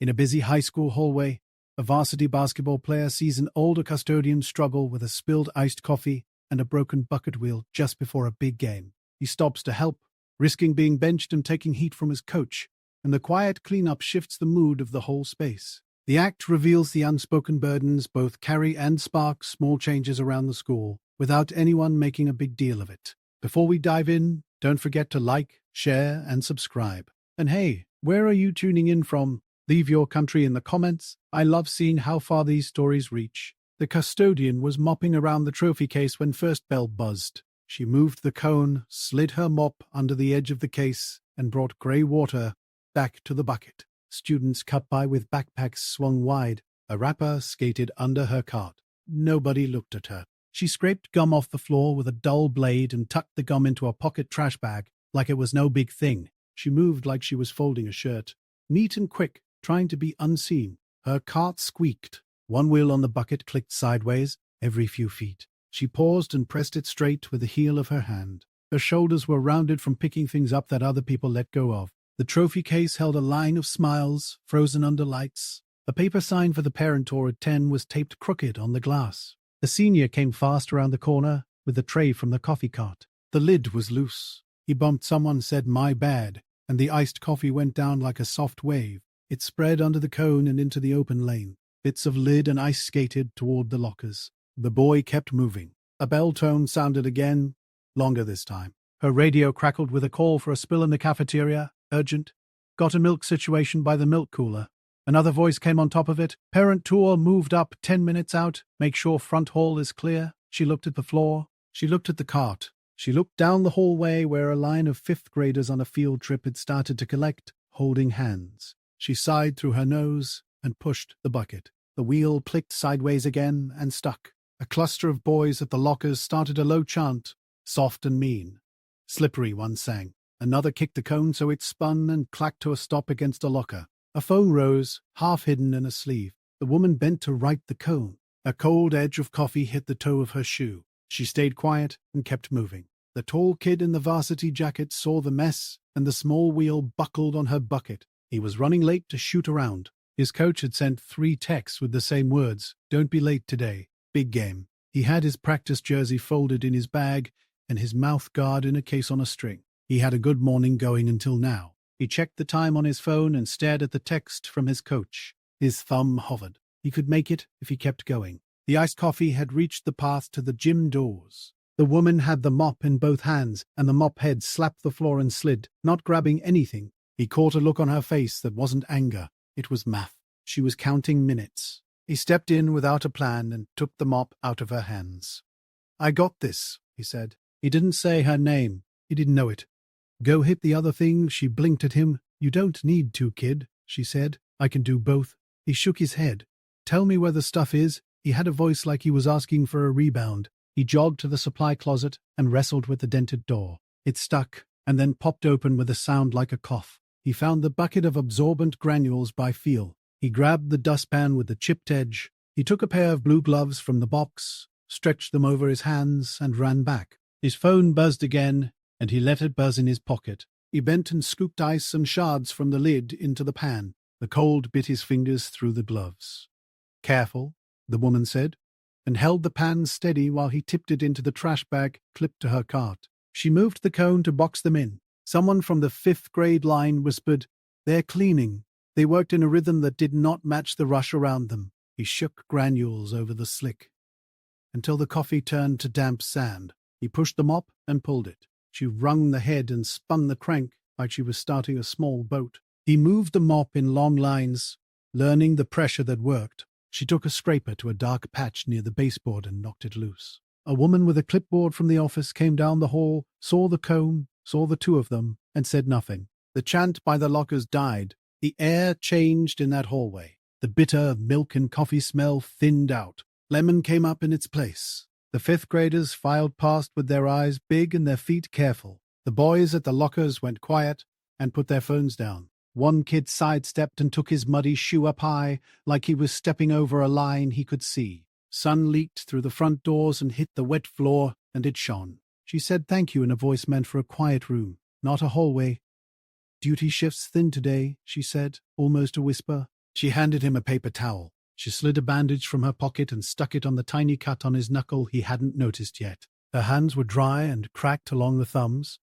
In a busy high school hallway, a varsity basketball player sees an older custodian struggle with a spilled iced coffee and a broken bucket wheel just before a big game. He stops to help, risking being benched and taking heat from his coach, and the quiet cleanup shifts the mood of the whole space. The act reveals the unspoken burdens both carry and spark small changes around the school, without anyone making a big deal of it. Before we dive in, don't forget to like, share, and subscribe. And hey, where are you tuning in from? Leave your country in the comments. I love seeing how far these stories reach. The custodian was mopping around the trophy case when first bell buzzed. She moved the cone, slid her mop under the edge of the case, and brought grey water back to the bucket. Students cut by with backpacks swung wide. A rapper skated under her cart. Nobody looked at her. She scraped gum off the floor with a dull blade and tucked the gum into a pocket trash bag like it was no big thing. She moved like she was folding a shirt. Neat and quick, trying to be unseen. Her cart squeaked. One wheel on the bucket clicked sideways every few feet. She paused and pressed it straight with the heel of her hand. Her shoulders were rounded from picking things up that other people let go of. The trophy case held a line of smiles, frozen under lights. A paper sign for the parent tour at 10 was taped crooked on the glass. The senior came fast around the corner with the tray from the coffee cart. The lid was loose. He bumped someone, said, "My bad," and the iced coffee went down like a soft wave. It spread under the cone and into the open lane. Bits of lid and ice skated toward the lockers. The boy kept moving. A bell tone sounded again, longer this time. Her radio crackled with a call for a spill in the cafeteria. Urgent. Got a milk situation by the milk cooler. Another voice came on top of it. Parent tour moved up 10 minutes out. Make sure front hall is clear. She looked at the floor. She looked at the cart. She looked down the hallway where a line of fifth graders on a field trip had started to collect, holding hands. She sighed through her nose and pushed the bucket. The wheel clicked sideways again and stuck. A cluster of boys at the lockers started a low chant, soft and mean. Slippery, one sang. Another kicked the cone so it spun and clacked to a stop against a locker. A phone rose, half hidden in a sleeve. The woman bent to right the cone. A cold edge of coffee hit the toe of her shoe. She stayed quiet and kept moving. The tall kid in the varsity jacket saw the mess, and the small wheel buckled on her bucket. He was running late to shoot around. His coach had sent 3 texts with the same words, "Don't be late today. Big game." He had his practice jersey folded in his bag and his mouth guard in a case on a string. He had a good morning going until now. He checked the time on his phone and stared at the text from his coach. His thumb hovered. He could make it if he kept going. The iced coffee had reached the path to the gym doors. The woman had the mop in both hands, and the mop head slapped the floor and slid, not grabbing anything. He caught a look on her face that wasn't anger. It was math. She was counting minutes. He stepped in without a plan and took the mop out of her hands. "I got this," he said. He didn't say her name. He didn't know it. "Go hit the other thing," she blinked at him. "You don't need to, kid," she said. "I can do both." He shook his head. "Tell me where the stuff is." He had a voice like he was asking for a rebound. He jogged to the supply closet and wrestled with the dented door. It stuck, and then popped open with a sound like a cough. He found the bucket of absorbent granules by feel. He grabbed the dustpan with the chipped edge. He took a pair of blue gloves from the box, stretched them over his hands, and ran back. His phone buzzed again, and he let it buzz in his pocket. He bent and scooped ice and shards from the lid into the pan. The cold bit his fingers through the gloves. "Careful," the woman said, and held the pan steady while he tipped it into the trash bag clipped to her cart. She moved the cone to box them in. Someone from the 5th grade line whispered, "They're cleaning." They worked in a rhythm that did not match the rush around them. He shook granules over the slick until the coffee turned to damp sand. He pushed the mop and pulled it. She wrung the head and spun the crank like she was starting a small boat. He moved the mop in long lines, learning the pressure that worked. She took a scraper to a dark patch near the baseboard and knocked it loose. A woman with a clipboard from the office came down the hall, saw the cone, saw the two of them, and said nothing. The chant by the lockers died. The air changed in that hallway. The bitter milk and coffee smell thinned out. Lemon came up in its place. The 5th graders filed past with their eyes big and their feet careful. The boys at the lockers went quiet and put their phones down. One kid sidestepped and took his muddy shoe up high, like he was stepping over a line he could see. Sun leaked through the front doors and hit the wet floor, and it shone. She said thank you in a voice meant for a quiet room, not a hallway. "Duty shift's thin today," she said, almost a whisper. She handed him a paper towel. She slid a bandage from her pocket and stuck it on the tiny cut on his knuckle he hadn't noticed yet. Her hands were dry and cracked along the thumbs.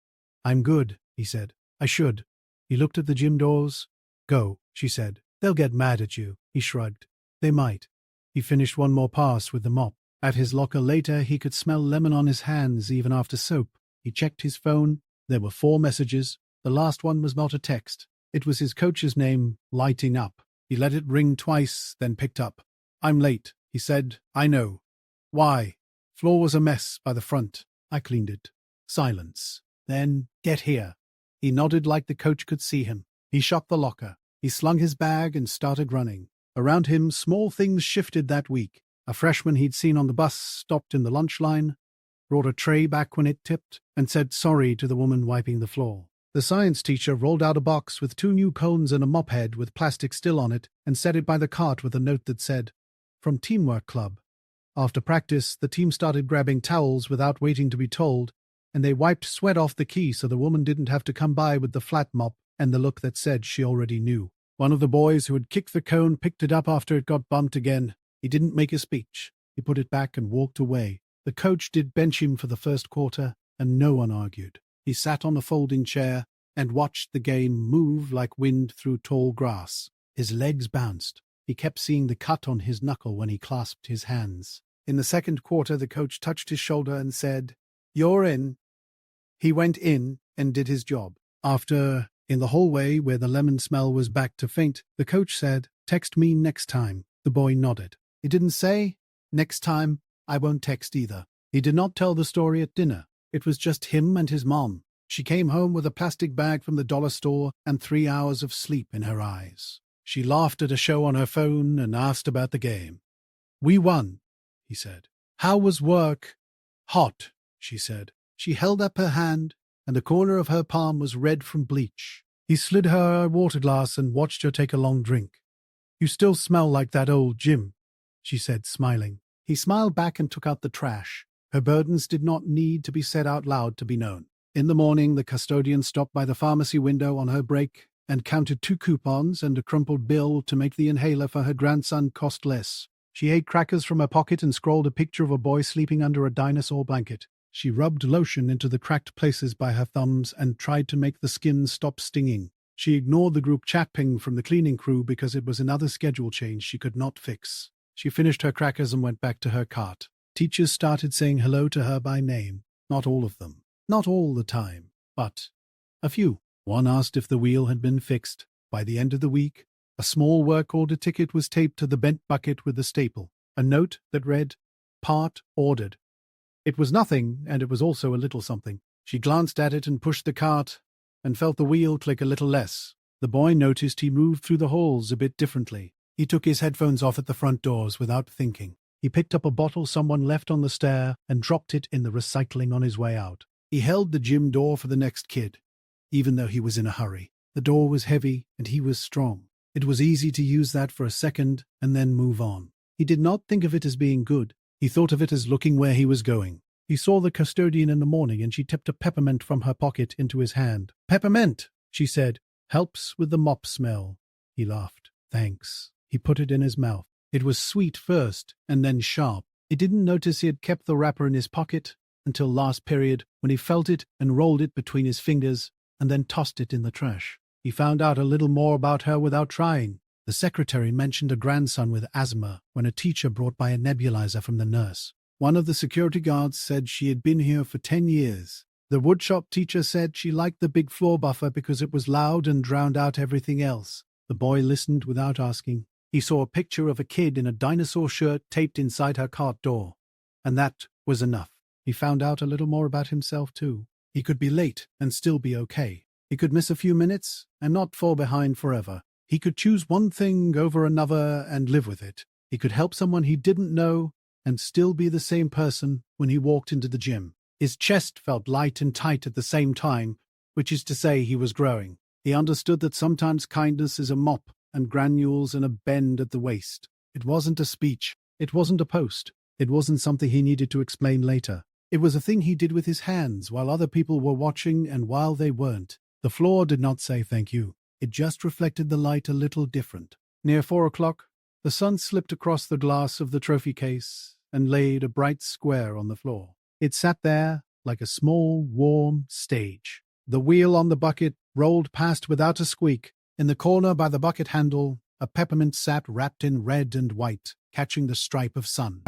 "I'm good," he said. "I should." He looked at the gym doors. "Go," she said. "They'll get mad at you." He shrugged. "They might." He finished one more pass with the mop. At his locker later, he could smell lemon on his hands even after soap. He checked his phone. There were 4 messages. The last one was not a text. It was his coach's name, lighting up. He let it ring twice, then picked up. "I'm late," he said. "I know." "Why?" "Floor was a mess by the front. I cleaned it." Silence. Then, "Get here." He nodded like the coach could see him. He shut the locker. He slung his bag and started running. Around him, small things shifted that week. A freshman he'd seen on the bus stopped in the lunch line, brought a tray back when it tipped, and said sorry to the woman wiping the floor. The science teacher rolled out a box with 2 new cones and a mop head with plastic still on it and set it by the cart with a note that said, "From Teamwork Club." After practice, the team started grabbing towels without waiting to be told, and they wiped sweat off the key so the woman didn't have to come by with the flat mop and the look that said she already knew. One of the boys who had kicked the cone picked it up after it got bumped again. He didn't make a speech. He put it back and walked away. The coach did bench him for the first quarter, and no one argued. He sat on a folding chair and watched the game move like wind through tall grass. His legs bounced. He kept seeing the cut on his knuckle when he clasped his hands. In the second quarter, the coach touched his shoulder and said, "You're in." He went in and did his job. After, in the hallway where the lemon smell was back to faint, the coach said, "Text me next time." The boy nodded. He didn't say, "Next time, I won't text either." He did not tell the story at dinner. It was just him and his mom. She came home with a plastic bag from the dollar store and 3 hours of sleep in her eyes. She laughed at a show on her phone and asked about the game. "We won," he said. "How was work?" "Hot," she said. She held up her hand, and the corner of her palm was red from bleach. He slid her a water glass and watched her take a long drink. "You still smell like that old gym," she said, smiling. He smiled back and took out the trash. Her burdens did not need to be said out loud to be known. In the morning, the custodian stopped by the pharmacy window on her break and counted 2 coupons and a crumpled bill to make the inhaler for her grandson cost less. She ate crackers from her pocket and scrolled a picture of a boy sleeping under a dinosaur blanket. She rubbed lotion into the cracked places by her thumbs and tried to make the skin stop stinging. She ignored the group chat ping from the cleaning crew because it was another schedule change she could not fix. She finished her crackers and went back to her cart. Teachers started saying hello to her by name. Not all of them. Not all the time. But a few. One asked if the wheel had been fixed. By the end of the week, a small work order ticket was taped to the bent bucket with a staple. A note that read, "Part ordered." It was nothing, and it was also a little something. She glanced at it and pushed the cart and felt the wheel click a little less. The boy noticed he moved through the halls a bit differently. He took his headphones off at the front doors without thinking. He picked up a bottle someone left on the stair and dropped it in the recycling on his way out. He held the gym door for the next kid, even though he was in a hurry. The door was heavy and he was strong. It was easy to use that for a second and then move on. He did not think of it as being good. He thought of it as looking where he was going. He saw the custodian in the morning and she tipped a peppermint from her pocket into his hand. "Peppermint," she said. "Helps with the mop smell." He laughed. "Thanks." He put it in his mouth. It was sweet first and then sharp. He didn't notice he had kept the wrapper in his pocket until last period when he felt it and rolled it between his fingers and then tossed it in the trash. He found out a little more about her without trying. The secretary mentioned a grandson with asthma when a teacher brought by a nebulizer from the nurse. One of the security guards said she had been here for 10 years. The woodshop teacher said she liked the big floor buffer because it was loud and drowned out everything else. The boy listened without asking. He saw a picture of a kid in a dinosaur shirt taped inside her cart door. And that was enough. He found out a little more about himself, too. He could be late and still be okay. He could miss a few minutes and not fall behind forever. He could choose one thing over another and live with it. He could help someone he didn't know and still be the same person when he walked into the gym. His chest felt light and tight at the same time, which is to say he was growing. He understood that sometimes kindness is a mop and granules and a bend at the waist. It wasn't a speech. It wasn't a post. It wasn't something he needed to explain later. It was a thing he did with his hands while other people were watching and while they weren't. The floor did not say thank you. It just reflected the light a little different. Near 4 o'clock, the sun slipped across the glass of the trophy case and laid a bright square on the floor. It sat there like a small, warm stage. The wheel on the bucket rolled past without a squeak. In the corner by the bucket handle, a peppermint sat wrapped in red and white, catching the stripe of sun.